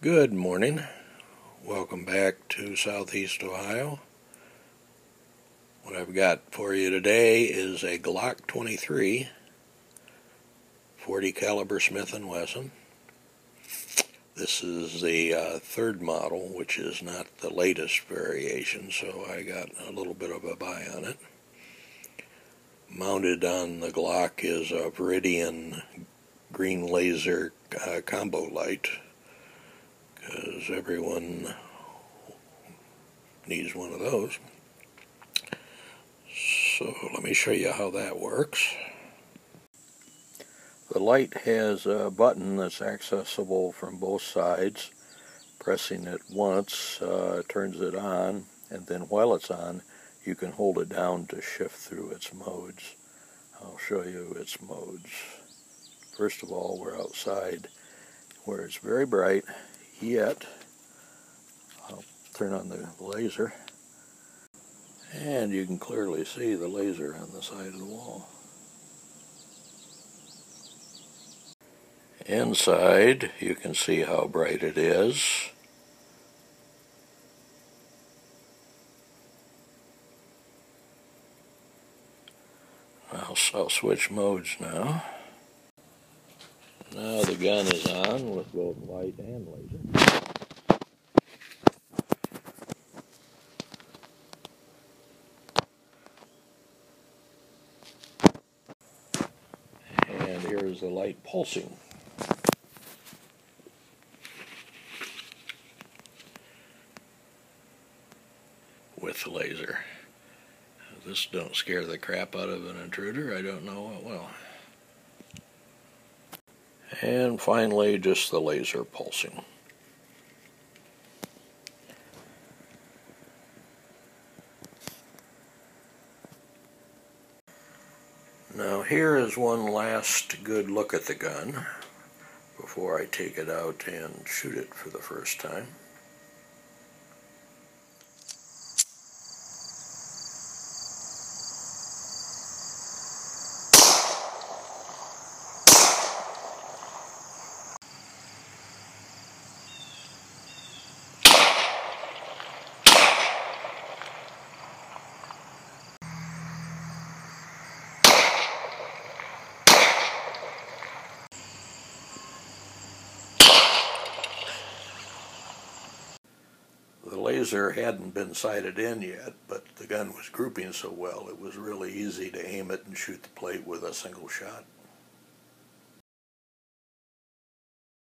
Good morning. Welcome back to Southeast Ohio. What I've got for you today is a Glock 23 40 caliber Smith & Wesson. This is the third model, which is not the latest variation, so I got a little bit of a buy on it. Mounted on the Glock is a Viridian green laser combo light, because everyone needs one of those. So let me show you how that works. The light has a button that's accessible from both sides. Pressing it once turns it on, and then while it's on, you can hold it down to shift through its modes. I'll show you its modes. First of all, we're outside where it's very bright, yet I'll turn on the laser, and you can clearly see the laser on the side of the wall. Inside, you can see how bright it is. I'll switch modes now. Now the gun is on with both light and laser. And here's the light pulsing. With the laser. This don't scare the crap out of an intruder. I don't know what will. And finally, just the laser pulsing. Now here is one last good look at the gun before I take it out and shoot it for the first time. The laser hadn't been sighted in yet, but the gun was grouping so well it was really easy to aim it and shoot the plate with a single shot.